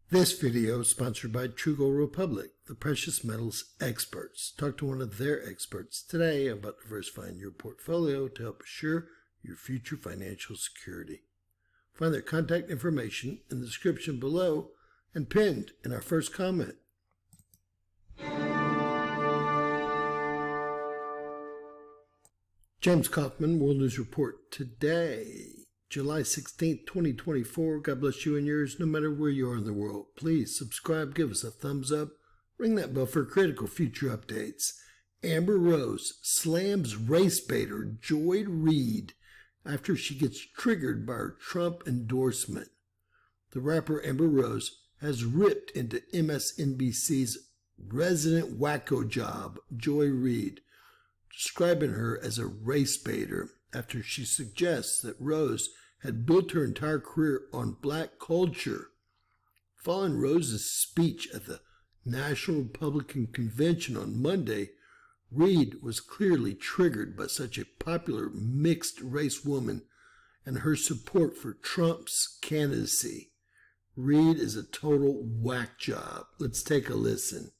This video is sponsored by True Gold Republic, the precious metals experts. Talk to one of their experts today about diversifying your portfolio to help assure your future financial security. Find their contact information in the description below and pinned in our first comment. James Kaufman, World News Report today. July 16th, 2024. God bless you and yours, no matter where you are in the world. Please subscribe, give us a thumbs up, ring that bell for critical future updates. Amber Rose slams race baiter Joy Reid after she gets triggered by her Trump endorsement. The rapper Amber Rose has ripped into MSNBC's resident wacko job, Joy Reid, describing her as a race baiter after she suggests that Rose had built her entire career on black culture. Following Rose's speech at the National Republican Convention on Monday, Reid was clearly triggered by such a popular mixed-race woman and her support for Trump's candidacy. Reid is a total whack job. Let's take a listen.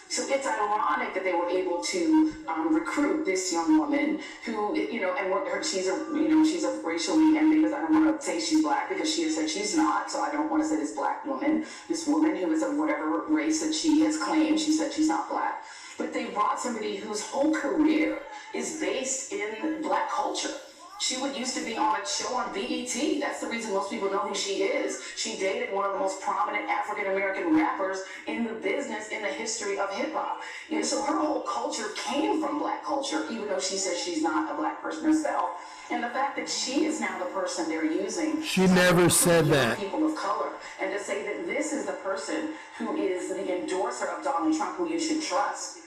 So it's ironic that they were able to recruit this young woman who, and she's a racially ambiguous. I don't want to say she's black because she has said she's not, so I don't want to say this black woman, this woman who is of whatever race that she has claimed. She said she's not black. But they brought somebody whose whole career is based in black culture. She used to be on a show on BET. That's the reason most people know who she is. She dated one of the most prominent African-American rappers in the business in the history of hip-hop. So her whole culture came from black culture, even though she says she's not a black person herself. And the fact that she is now the person they're using. She never said that. People of color. And to say that this is the person who is the endorser of Donald Trump, who you should trust.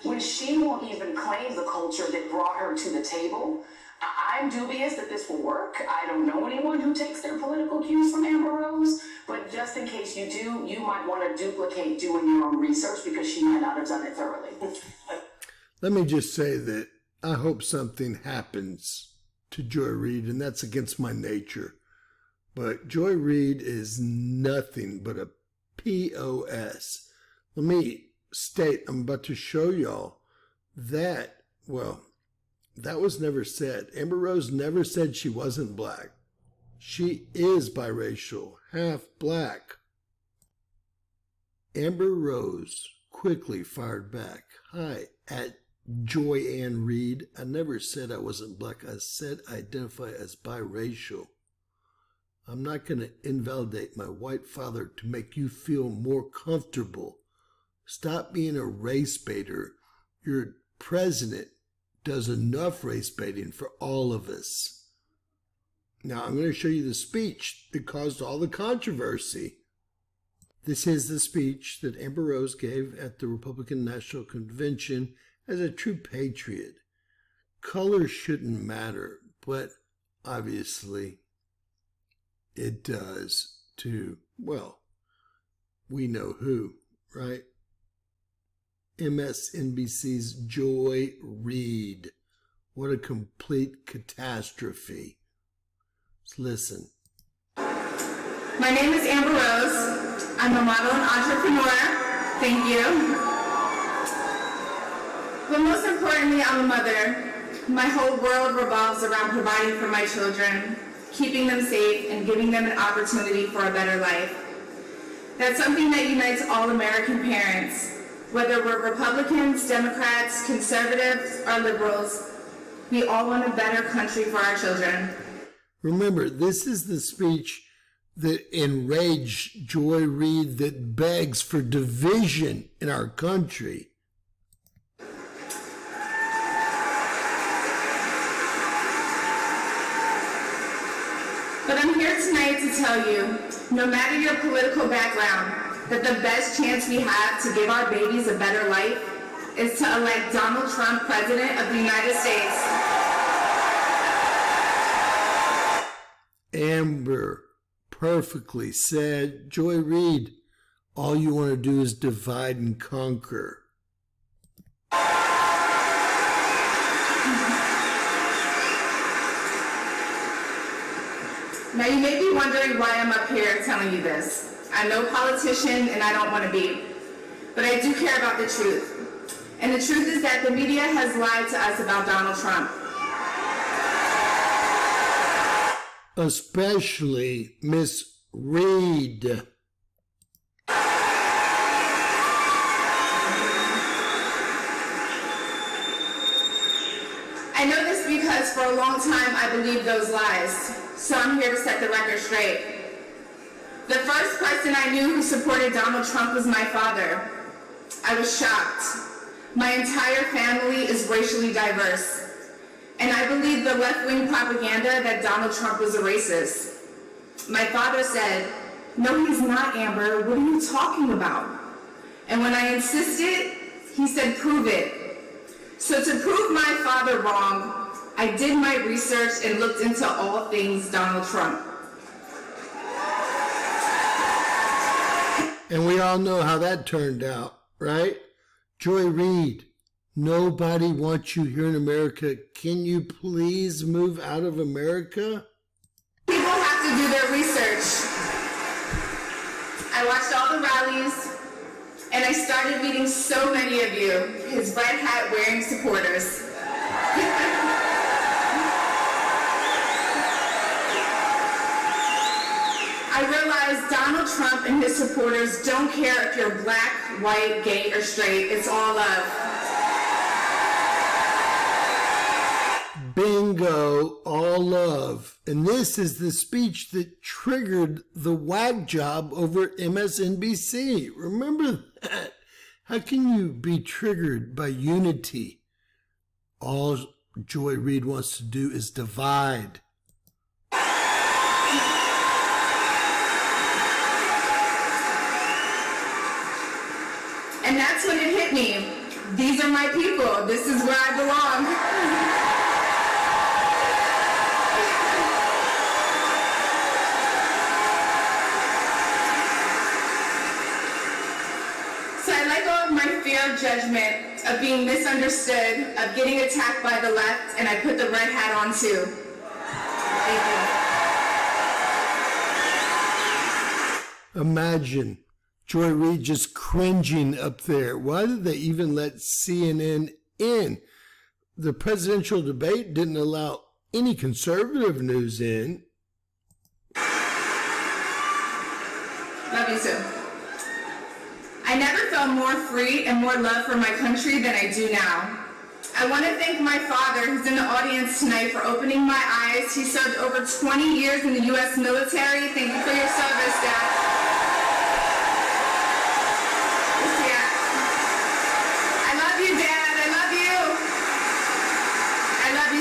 When she won't even claim the culture that brought her to the table, I'm dubious that this will work. I don't know anyone who takes their political cues from Amber Rose, but just in case you do, you might want to duplicate doing your own research because she might not have done it thoroughly. Let me just say that I hope something happens to Joy Reid, and that's against my nature. But Joy Reid is nothing but a POS. Let me state, I'm about to show y'all that, well, that was never said. Amber Rose never said she wasn't black. She is biracial, half black. Amber Rose quickly fired back. Hi, at Joy Ann Reid. I never said I wasn't black. I said I identify as biracial. I'm not going to invalidate my white father to make you feel more comfortable. Stop being a race baiter. Your president does enough race baiting for all of us. Now, I'm going to show you the speech that caused all the controversy. This is the speech that Amber Rose gave at the Republican National Convention as a true patriot. Color shouldn't matter, but obviously it does to, well, we know who, right? MSNBC's Joy Reid. What a complete catastrophe. Let's listen. My name is Amber Rose. I'm a model and entrepreneur. Thank you. But most importantly, I'm a mother. My whole world revolves around providing for my children, keeping them safe, and giving them an opportunity for a better life. That's something that unites all American parents. Whether we're Republicans, Democrats, conservatives, or liberals, we all want a better country for our children. Remember, this is the speech that enraged Joy Reid, that begs for division in our country. But I'm here tonight to tell you, no matter your political background, that the best chance we have to give our babies a better life is to elect Donald Trump President of the United States. Amber perfectly said. Joy Reid, all you want to do is divide and conquer. Now you may be wondering why I'm up here telling you this. I'm no politician and I don't want to be, but I do care about the truth. And the truth is that the media has lied to us about Donald Trump. Especially Miss Reid. I know this because for a long time I believed those lies, so I'm here to set the record straight. The first person I knew who supported Donald Trump was my father. I was shocked. My entire family is racially diverse, and I believed the left-wing propaganda that Donald Trump was a racist. My father said, "No, he's not, Amber. What are you talking about?" And when I insisted, he said, "Prove it." So to prove my father wrong, I did my research and looked into all things Donald Trump. And we all know how that turned out, right? Joy Reid, nobody wants you here in America. Can you please move out of America? People have to do their research. I watched all the rallies, and I started meeting so many of you, his red hat wearing supporters. I realized Donald Trump and his supporters don't care if you're black, white, gay, or straight. It's all love. Bingo, all love. And this is the speech that triggered the wag job over at MSNBC. Remember that? How can you be triggered by unity? All Joy Reid wants to do is divide. And that's when it hit me. These are my people. This is where I belong. So I let go of my fear of judgment, of being misunderstood, of getting attacked by the left, and I put the red hat on too. Thank you. Imagine Joy Reid just cringing up there. Why did they even let CNN in? The presidential debate didn't allow any conservative news in. Love you too. I never felt more free and more love for my country than I do now. I want to thank my father, who's in the audience tonight, for opening my eyes. He served over 20 years in the U.S. military. Thank you for your service, Dad.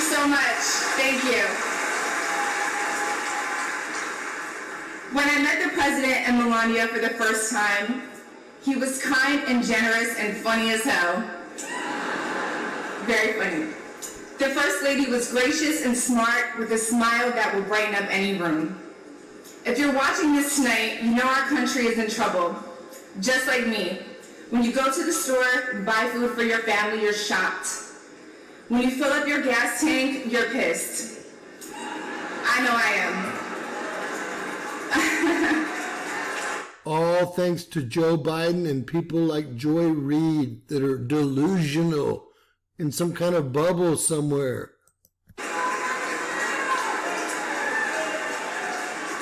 So much. Thank you. When I met the president and Melania for the first time, he was kind and generous and funny as hell. Very funny. The first lady was gracious and smart with a smile that will brighten up any room. If you're watching this tonight, you know our country is in trouble. Just like me. When you go to the store and buy food for your family, you're shocked. When you fill up your gas tank, you're pissed. I know I am. All thanks to Joe Biden and people like Joy Reid that are delusional in some kind of bubble somewhere.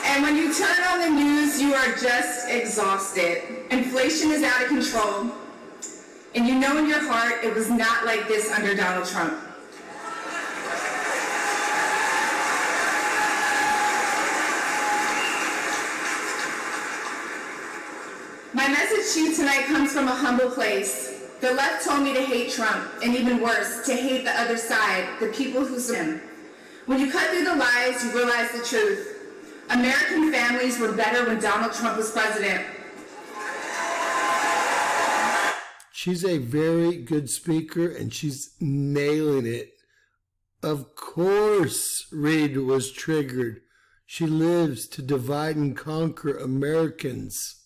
And when you turn on the news, you are just exhausted. Inflation is out of control. And you know in your heart it was not like this under Donald Trump. My message to you tonight comes from a humble place. The left told me to hate Trump, and even worse, to hate the other side, the people who support him. When you cut through the lies, you realize the truth. American families were better when Donald Trump was president. She's a very good speaker, and she's nailing it. Of course, Reid was triggered. She lives to divide and conquer Americans.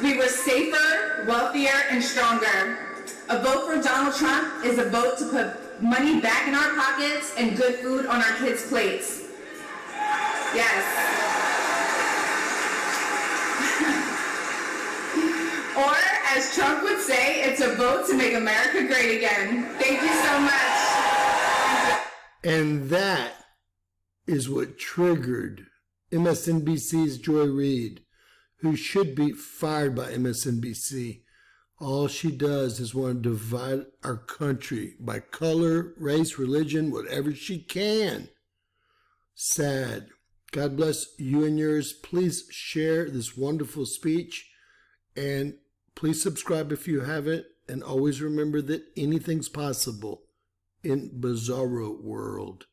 We were safer, wealthier, and stronger. A vote for Donald Trump is a vote to put money back in our pockets and good food on our kids' plates. Yes. Or, as Trump would say, it's a vote to make America great again. Thank you so much. And that is what triggered MSNBC's Joy Reid, who should be fired by MSNBC. All she does is want to divide our country by color, race, religion, whatever she can. Sad. God bless you and yours. Please share this wonderful speech, and please subscribe if you haven't, and always remember that anything's possible in Bizarro World.